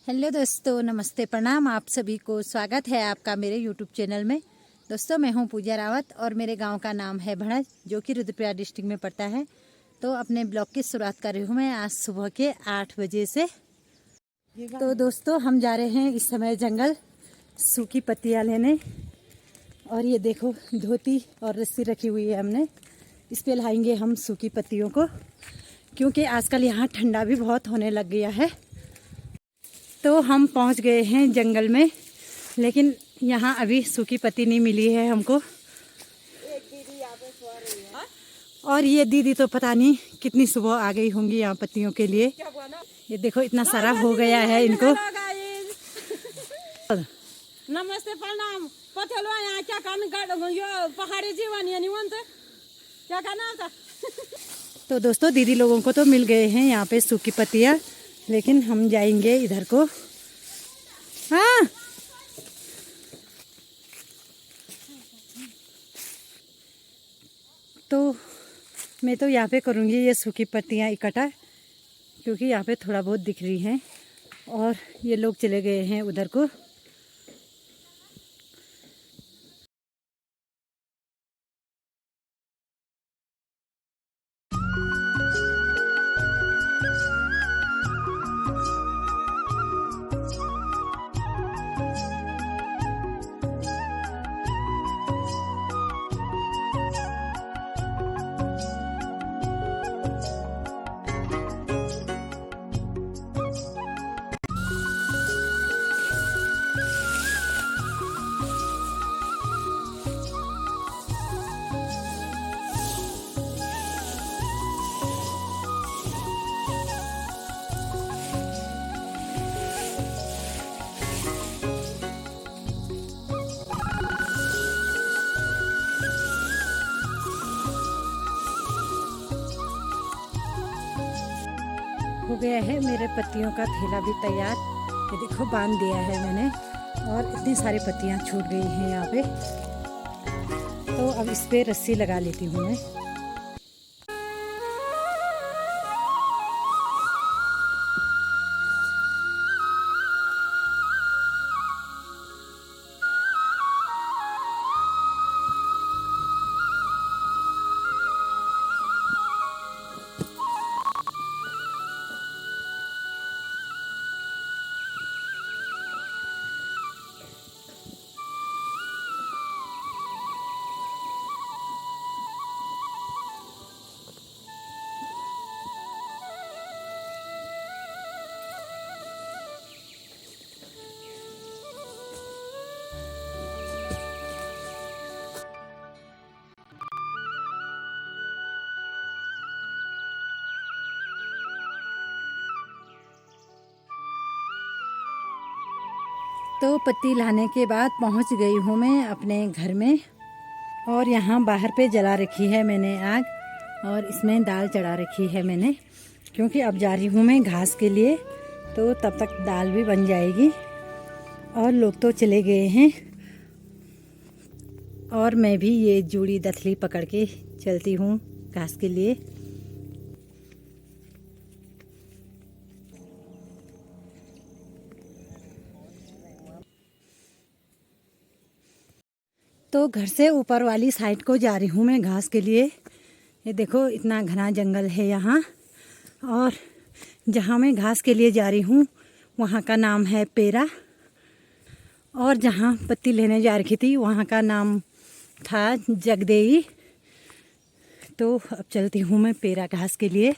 Hello दोस्तों, नमस्ते, प्रणाम। आप सभी को स्वागत है आपका मेरे यूट्यूब चैनल में। दोस्तों, मैं हूं पूजा रावत और मेरे गांव का नाम है भड़ज, जो कि रुद्रप्रयाग डिस्ट्रिक्ट में पड़ता है। तो अपने ब्लॉग की शुरुआत कर रही हूं मैं आज सुबह के 8 बजे से। तो दोस्तों, हम जा रहे हैं इस समय जंगल सूखी पत्तियां लेने। और ये देखो, धोती और रस्सी रखी हुई है हमने, इस पे लाएंगे हम सूखी पत्तियों को, क्योंकि आजकल यहाँ ठंडा भी बहुत होने लग गया है। तो हम पहुंच गए हैं जंगल में, लेकिन यहाँ अभी सूखी पत्ती नहीं मिली है हमको। एक दीदी यहाँ पे सो रही है। और ये दीदी तो पता नहीं कितनी सुबह आ गई होंगी यहाँ पत्तियों के लिए। क्या हुआ ना? ये देखो, इतना सारा हो गया है इनको। नमस्ते, प्रणाम। पथलवा यहाँ क्या करना, यो पहाड़ी जीवन है निवंत क्या करना था। तो दोस्तों, दीदी लोगों को तो मिल गए हैं यहाँ पे सूखी पत्तियाँ, लेकिन हम जाएंगे इधर को। हाँ, तो मैं तो यहाँ पे करूँगी ये सूखी पत्तियाँ इकट्ठा, क्योंकि यहाँ पे थोड़ा बहुत दिख रही हैं। और ये लोग चले गए हैं उधर को। हो गया है मेरे पत्तियों का थैला भी तैयार। ये देखो, बांध दिया है मैंने, और इतनी सारी पत्तियां छूट गई हैं यहाँ पे। तो अब इस पे रस्सी लगा लेती हूँ मैं। तो पत्ती लाने के बाद पहुंच गई हूँ मैं अपने घर में। और यहाँ बाहर पे जला रखी है मैंने आग, और इसमें दाल चढ़ा रखी है मैंने, क्योंकि अब जा रही हूँ मैं घास के लिए। तो तब तक दाल भी बन जाएगी। और लोग तो चले गए हैं, और मैं भी ये जूड़ी दथली पकड़ के चलती हूँ घास के लिए। तो घर से ऊपर वाली साइड को जा रही हूँ मैं घास के लिए। ये देखो, इतना घना जंगल है यहाँ। और जहाँ मैं घास के लिए जा रही हूँ वहाँ का नाम है पेरा। और जहाँ पत्ती लेने जा रही थी वहाँ का नाम था जगदेई। तो अब चलती हूँ मैं पेरा घास के लिए।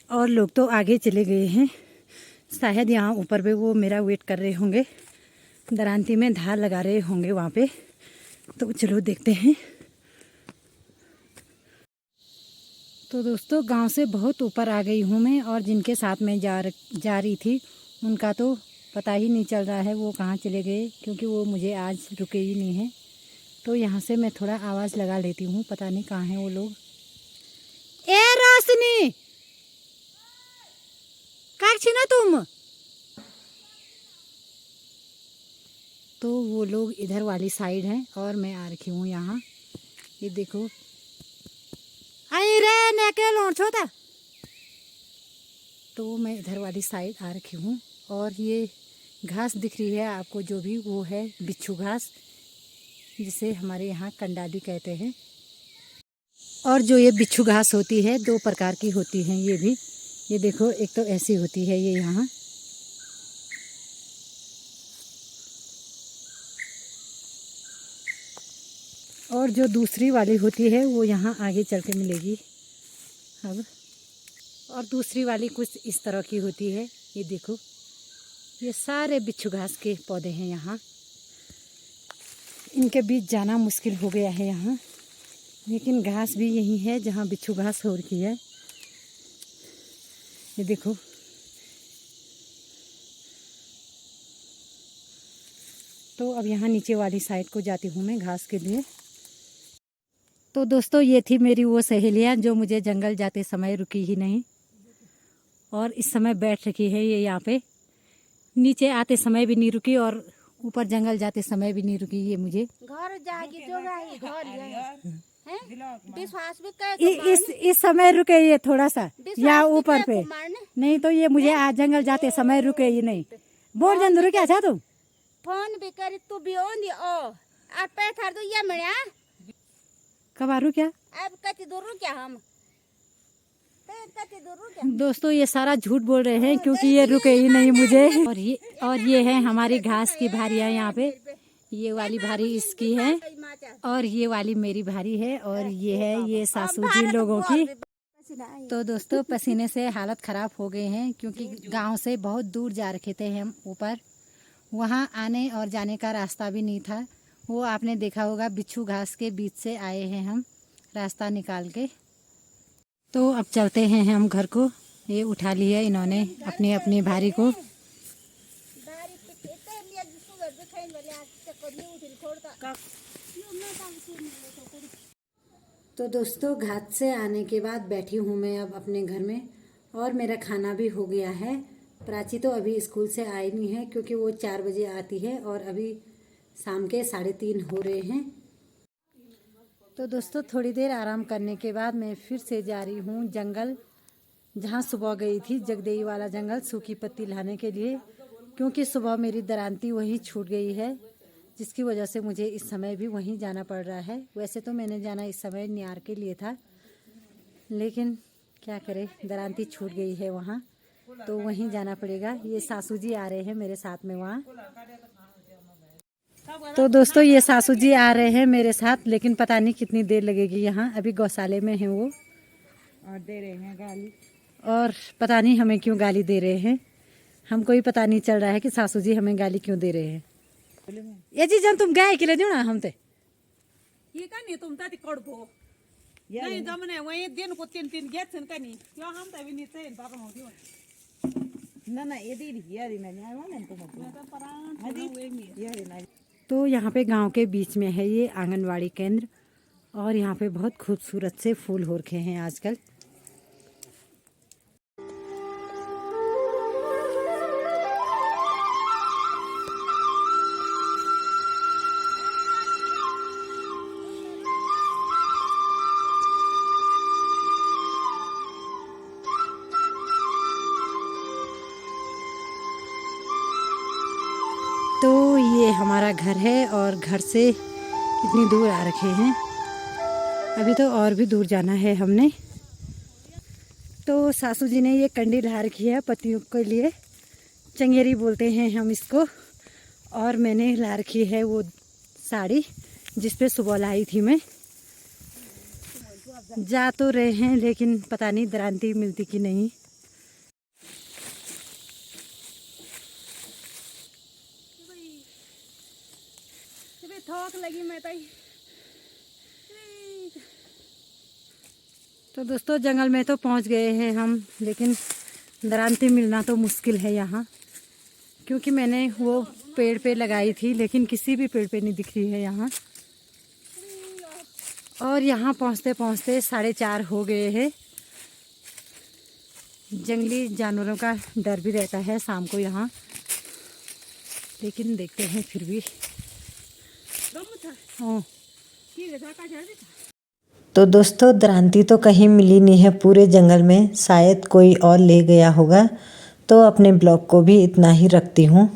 और लोग तो आगे चले गए हैं, शायद यहाँ ऊपर पे वो मेरा वेट कर रहे होंगे, दरांती में धार लगा रहे होंगे वहाँ पे। तो चलो देखते हैं। तो दोस्तों, गांव से बहुत ऊपर आ गई हूँ मैं, और जिनके साथ मैं जा रही थी उनका तो पता ही नहीं चल रहा है वो कहाँ चले गए, क्योंकि वो मुझे आज रुके ही नहीं हैं। तो यहाँ से मैं थोड़ा आवाज़ लगा लेती हूँ, पता नहीं कहाँ हैं वो लोग। ए रोशनी, कहाँ छी ना तुम? तो वो लोग इधर वाली साइड हैं और मैं आ रखी हूँ यहाँ। ये देखो, आई रे नेके लौट छोटा। तो मैं इधर वाली साइड आ रखी हूँ। और ये घास दिख रही है आपको जो भी, वो है बिच्छू घास, जिसे हमारे यहाँ कंडाली कहते हैं। और जो ये बिच्छू घास होती है 2 प्रकार की होती हैं ये भी। ये देखो, एक तो ऐसी होती है ये यहाँ, और जो दूसरी वाली होती है वो यहाँ आगे चल के मिलेगी अब। और दूसरी वाली कुछ इस तरह की होती है। ये देखो, ये सारे बिच्छू घास के पौधे हैं यहाँ। इनके बीच जाना मुश्किल हो गया है यहाँ, लेकिन घास भी यही है जहाँ बिच्छू घास हो रखी है। ये देखो, तो अब यहाँ नीचे वाली साइड को जाती हूँ मैं घास के लिए। तो दोस्तों, ये थी मेरी वो सहेलियाँ जो मुझे जंगल जाते समय रुकी ही नहीं, और इस समय बैठ रखी है ये यहाँ पे। नीचे आते समय भी नहीं रुकी और ऊपर जंगल जाते समय भी नहीं रुकी ये मुझे। घर जाएगी जो गई घर हैं विश्वास भी कर इस समय रुके ये थोड़ा सा या ऊपर पे, नहीं तो ये मुझे आज जंगल जाते समय रुके ही नहीं। बोर जन रुके क्या तुम फोन भी करी तू भी ओंदी ओ और पैथर तो ये मेरा कब आ क्या अब कति दूर क्या हम कति दूर क्या। दोस्तों, ये सारा झूठ बोल रहे हैं क्योंकि ये रुके ही नहीं मुझे। और ये है हमारी घास की भारियाँ यहाँ पे। ये वाली भारी इसकी है और ये वाली मेरी भारी है, और ये है ये सासू जी लोगों की। तो दोस्तों, पसीने से हालत ख़राब हो गए हैं क्योंकि गांव से बहुत दूर जा रखे थे हम ऊपर। वहाँ आने और जाने का रास्ता भी नहीं था। वो आपने देखा होगा, बिच्छू घास के बीच से आए हैं हम रास्ता निकाल के। तो अब चलते हैं हम घर को। ये उठा लिया इन्होंने अपनी अपनी भारी को। तो दोस्तों, घाट से आने के बाद बैठी हूँ मैं अब अपने घर में, और मेरा खाना भी हो गया है। प्राची तो अभी स्कूल से आई नहीं है क्योंकि वो 4 बजे आती है और अभी शाम के 3:30 हो रहे हैं। तो दोस्तों, थोड़ी देर आराम करने के बाद मैं फिर से जा रही हूँ जंगल, जहाँ सुबह गई थी, जगदेई वाला जंगल, सूखी पत्ती लाने के लिए, क्योंकि सुबह मेरी दरांती वहीं छूट गई है, जिसकी वजह से मुझे इस समय भी वहीं जाना पड़ रहा है। वैसे तो मैंने जाना इस समय नियार के लिए था, लेकिन क्या करें, दरांती छूट गई है वहाँ, तो वहीं जाना पड़ेगा। ये सासू जी आ रहे हैं मेरे साथ में वहाँ। तो दोस्तों, ये सासू जी आ रहे हैं मेरे साथ, लेकिन पता नहीं कितनी देर लगेगी यहाँ। अभी गौशाले में हैं वो, और दे रहे हैं गाली, और पता नहीं हमें क्यों गाली दे रहे हैं। हमको ही पता नहीं चल रहा है कि सासू जी हमें गाली क्यों दे रहे हैं। ये जी जन तुम गए कि ले ना हम ते ये का नहीं तुम ताती कड़बो नहीं जमने वही दिन को 3 गेट सन का नहीं यो हम तभी नहीं से पापा होती ना ये दी ये दी नहीं आया ना तुम परान। तो यहाँ पे गांव के बीच में है ये आंगनवाड़ी केंद्र, और यहाँ पे बहुत खूबसूरत से फूल हो रखे हैं आजकल। तो ये हमारा घर है, और घर से कितनी दूर आ रखे हैं। अभी तो और भी दूर जाना है हमने। तो सासू जी ने ये कंडी ला रखी है पतियों के लिए, चंगेरी बोलते हैं हम इसको, और मैंने ला रखी है वो साड़ी जिस पे सुबह लाई थी मैं। जा तो रहे हैं, लेकिन पता नहीं दरांती मिलती कि नहीं। थोक लगी मैं तो दोस्तों, जंगल में तो पहुंच गए हैं हम, लेकिन दरांती मिलना तो मुश्किल है यहाँ, क्योंकि मैंने वो पेड़ पे लगाई थी, लेकिन किसी भी पेड़ पे नहीं दिख रही है यहाँ। और यहाँ पहुँचते पहुँचते 4:30 हो गए हैं। जंगली जानवरों का डर भी रहता है शाम को यहाँ, लेकिन देखते हैं फिर भी। तो दोस्तों, दरांती तो कहीं मिली नहीं है पूरे जंगल में, शायद कोई और ले गया होगा। तो अपने ब्लॉग को भी इतना ही रखती हूँ।